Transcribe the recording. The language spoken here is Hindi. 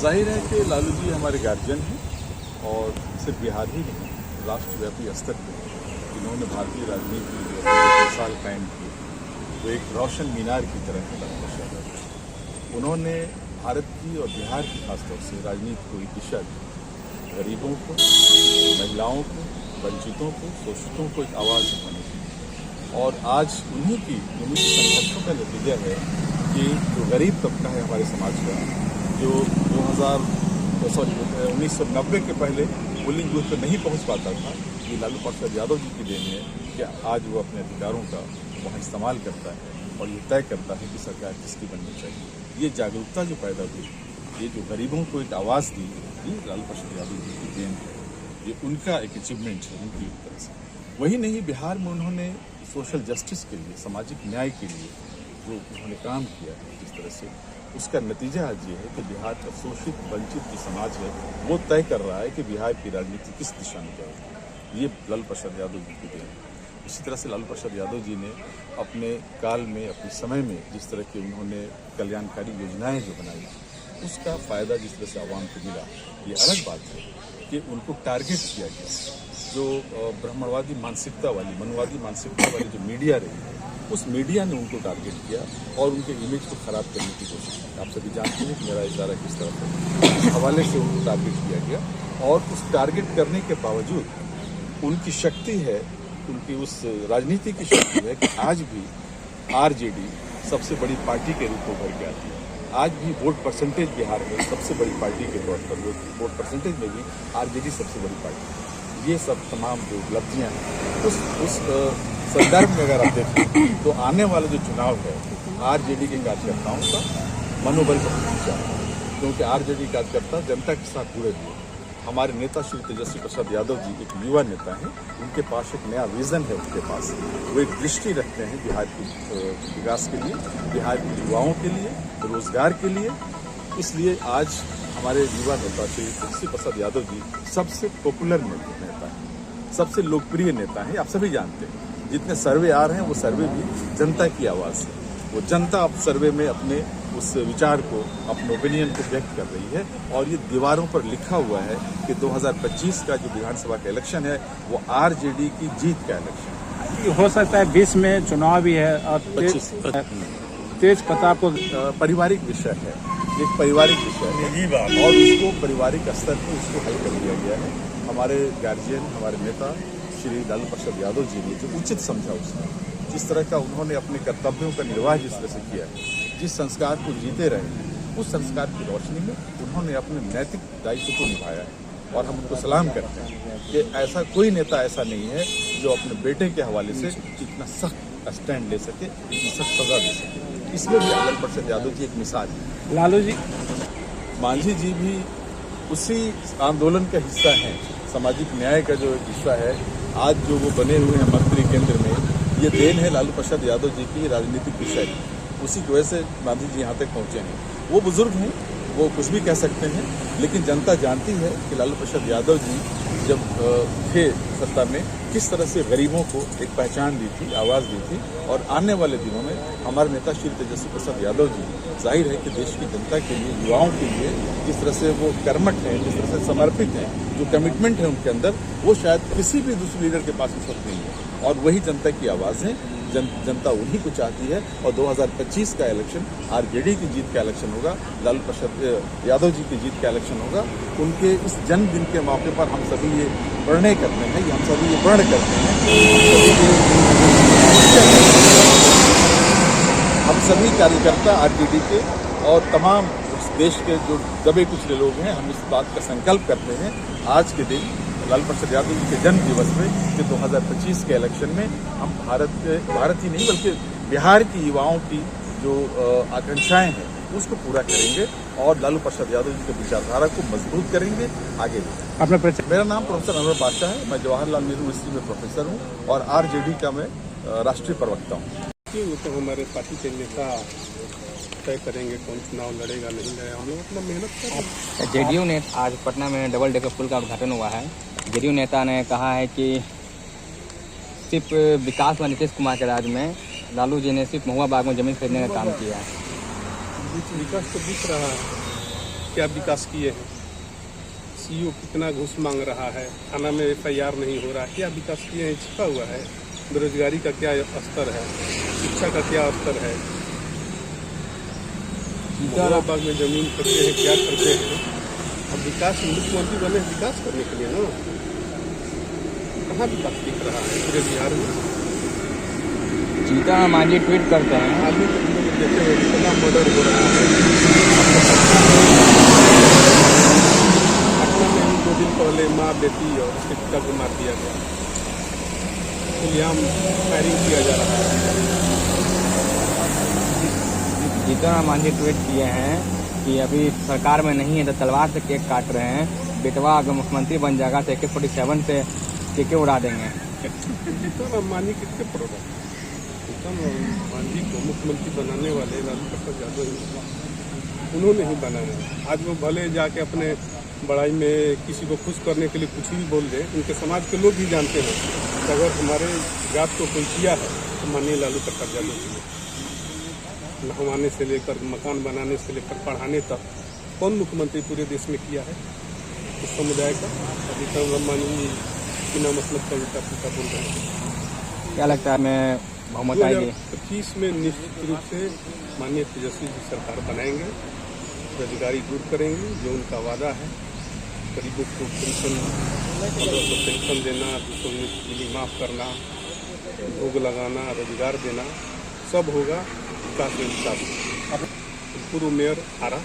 जाहिर है कि लालू जी हमारे गार्जियन हैं और सिर्फ बिहार ही नहीं, राष्ट्रव्यापी स्तर पर जिन्होंने भारतीय राजनीति की जो मिसाल कायम की, वो एक रोशन मीनार की तरह है लालू प्रसाद यादव। उन्होंने भारत की और बिहार की खासतौर से राजनीति को एक दिशा दी, गरीबों को, महिलाओं को, वंचितों को, शोषितों को एक आवाज़ बनी। और आज उन्हीं की संघर्षों का नतीजा है कि जो गरीब तबका है हमारे समाज का, जो 1990 के पहले पोलिंग बूथ पर नहीं पहुंच पाता था, ये लालू प्रसाद यादव जी की देन है कि आज वो अपने अधिकारों का वहाँ इस्तेमाल करता है और ये तय करता है कि सरकार किसकी बननी चाहिए। ये जागरूकता जो पैदा हुई, ये जो गरीबों को एक आवाज़ दी, ये लालू प्रसाद यादव जी की देन है। ये उनका एक अचीवमेंट है उनकी एक तरह से। वही नहीं, बिहार में उन्होंने सोशल जस्टिस के लिए, सामाजिक न्याय के लिए जो उन्होंने काम किया है जिस तरह से, उसका नतीजा आज ये है कि बिहार का शोषित वंचित जो समाज है वो तय कर रहा है कि बिहार की राजनीति किस दिशा में जाएगी। ये लालू प्रसाद यादव जी की देन है। इसी तरह से लालू प्रसाद यादव जी ने अपने काल में, अपने समय में जिस तरह की उन्होंने कल्याणकारी योजनाएं जो बनाई, उसका फ़ायदा जिस तरह से आवाम को मिला, ये अलग बात है कि उनको टारगेट किया गया। जो ब्राह्मणवादी मानसिकता वाली, मनवादी मानसिकता वाली जो मीडिया रही, उस मीडिया ने उनको टारगेट किया और उनके इमेज को ख़राब करने की कोशिश की। आप सभी जानते हैं कि मेरा इशारा किस तरफ है। इस हवाले से उनको टारगेट किया गया और उस टारगेट करने के बावजूद उनकी शक्ति है, उनकी उस राजनीति की शक्ति है कि आज भी आरजेडी सबसे बड़ी पार्टी के रूप में उभर के आती है। आज भी वोट परसेंटेज बिहार में सबसे बड़ी पार्टी के तौर पर, वोट परसेंटेज में भी आरजेडी सबसे बड़ी पार्टी है। ये सब तमाम जो उपलब्धियाँ हैं, उस संदर्भ में अगर आप देखें तो आने वाला जो चुनाव है, आरजेडी के कार्यकर्ताओं का मनोबल बहुत ऊंचा है, क्योंकि आरजेडी कार्यकर्ता जनता के साथ जुड़े हुए। हमारे नेता श्री तेजस्वी प्रसाद यादव जी एक युवा नेता हैं, उनके पास एक नया विजन है, उनके पास वो एक दृष्टि रखते हैं बिहार के विकास के लिए, बिहार के युवाओं के लिए, रोजगार के लिए। इसलिए आज हमारे युवा नेता श्री तेजस्वी प्रसाद यादव जी सबसे पॉपुलर नेता हैं, सबसे लोकप्रिय नेता हैं। आप सभी जानते हैं, जितने सर्वे आ रहे हैं वो सर्वे भी जनता की आवाज़ है। वो जनता अब सर्वे में अपने उस विचार को, अपने ओपिनियन को व्यक्त कर रही है और ये दीवारों पर लिखा हुआ है कि 2025 का जो विधानसभा का इलेक्शन है वो आरजेडी की जीत का इलेक्शन है। हो सकता है 20 में चुनाव भी है और 25 तेज प्रताप को पारिवारिक विषय है, एक पारिवारिक विषय है और उसको पारिवारिक स्तर पर उसको हल कर दिया गया है। हमारे गार्जियन, हमारे नेता श्री लालू प्रसाद यादव जी ने जो उचित समझा, उसमें जिस तरह का उन्होंने अपने कर्तव्यों का निर्वाह जिस तरह से किया, जिस संस्कार को जीते रहे, उस संस्कार की रोशनी में उन्होंने अपने नैतिक दायित्व को निभाया है और हम उनको सलाम करते हैं कि ऐसा कोई नेता ऐसा नहीं है जो अपने बेटे के हवाले से इतना सख्त स्टैंड ले सके, इतनी सख्त सजा दे सके। इसमें भी लालू प्रसाद यादव जी एक मिसाल है। लालू जी, मांझी जी भी उसी आंदोलन का हिस्सा हैं, सामाजिक न्याय का जो हिस्सा है। आज जो वो बने हुए हैं मंत्री केंद्र में, ये देन है लालू प्रसाद यादव जी की राजनीतिक दिशा की। उसी की वजह से गांधी जी यहाँ तक पहुँचे हैं। वो बुजुर्ग हैं, वो कुछ भी कह सकते हैं, लेकिन जनता जानती है कि लालू प्रसाद यादव जी जब थे सत्ता में किस तरह से गरीबों को एक पहचान दी थी, आवाज़ दी थी। और आने वाले दिनों में हमारे नेता श्री तेजस्वी प्रसाद यादव जी जाहिर है कि देश की जनता के लिए, युवाओं के लिए जिस तरह से वो कर्मठ हैं, जिस तरह से समर्पित हैं, जो कमिटमेंट है उनके अंदर, वो शायद किसी भी दूसरे लीडर के पास इस वक्त नहीं है। और वही जनता की आवाज़ है, जनता उन्हीं को चाहती है। और 2025 का इलेक्शन आरजेडी की जीत का इलेक्शन होगा, लालू प्रसाद यादव जी की जीत का इलेक्शन होगा। उनके इस जन्मदिन के मौके पर हम सभी ये प्रणय करते हैं, हम सभी ये प्रण करते हैं, हम सभी कार्यकर्ता आरजेडी के और तमाम देश के जो दबे कुचले लोग हैं, हम इस बात का संकल्प करते हैं आज के दिन लालू प्रसाद यादव जी के जन्म दिवस में कि 2025 के इलेक्शन में हम भारत ही नहीं बल्कि बिहार की युवाओं की जो आकांक्षाएं हैं उसको पूरा करेंगे और लालू प्रसाद यादव जी की विचारधारा को मजबूत करेंगे आगे भी। मेरा नाम प्रोफेसर अनवर बादशाह है, मैं जवाहरलाल नेहरू यूनिवर्सिटी में प्रोफेसर हूँ और आरजेडी का मैं राष्ट्रीय प्रवक्ता हूँ। वो तो हमारे पार्टी के नेता तय करेंगे कौन चुनाव लड़ेगा नहीं लड़ेगा, हम लोग अपना मेहनत करेंगे। जेडीयू ने आज पटना में डबल डेकर पुल का उद्घाटन हुआ है। जेडीयू नेता ने कहा है कि सिर्फ विकास व नीतीश कुमार के राज में लालू जी ने सिर्फ महुआ बाग में जमीन खरीदने का काम किया है। विकास तो दिख रहा है, क्या विकास किए हैं, सीईओ कितना घूस मांग रहा है, थाना में FIR नहीं हो रहा है, क्या विकास किए हैं छिपा हुआ है, बेरोजगारी का क्या स्तर है, शिक्षा का क्या स्तर है, मुरादाबाद में जमीन करते हैं, क्या करते हैं। अब विकास मुख्यमंत्री बने विकास करने के लिए ना, कहाँ विकास दिख रहा है पूरे बिहार में। जीतन राम मांझी ट्वीट करते हैं आदमी को देखे हुए कितना मर्डर हो रहा है। पटना में ही 2 दिन पहले माँ, बेटी और उसके पिता को मार दिया गया, खुलेआम फायरिंग किया जा रहा है। जीतन राम मांझी ट्वीट किए हैं कि अभी सरकार में नहीं है तो तलवार से केक काट रहे हैं, बेटवा अगर मुख्यमंत्री बन जाएगा तो AK-47 से केके उड़ा देंगे। जीतन राम मांझी किसके प्रोडक्ट, जीतन राम मांझी को मुख्यमंत्री बनाने वाले लालू प्रसाद यादव उन्होंने ही बनाया। आज वो भले जाके अपने बड़ाई में किसी को खुश करने के लिए कुछ भी बोल दे, उनके समाज के लोग भी जानते हैं कि अगर हमारे जात को कोई किया है तो माननीय लालू प्रसाद यादव के लिए, नहवाने से लेकर मकान बनाने से लेकर पढ़ाने तक कौन मुख्यमंत्री पूरे देश में किया है इस समुदाय का। जीतन राम मांझी बिना मतलब का उल्टा पुल्टा बोल रहे हैं। क्या लगता है मैं बहुमत आएगी? 2025 में निश्चित रूप से माननीय तेजस्वी जी सरकार बनाएंगे, बेरोजगारी दूर करेंगे, जो उनका वादा है, गरीबों को पेंशन 1500 पेंशन देना, 200 यूनिट बिजली माफ़ करना, भोग लगाना, रोजगार देना, सब होगा। विकास में विकास। पूर्व मेयर आरा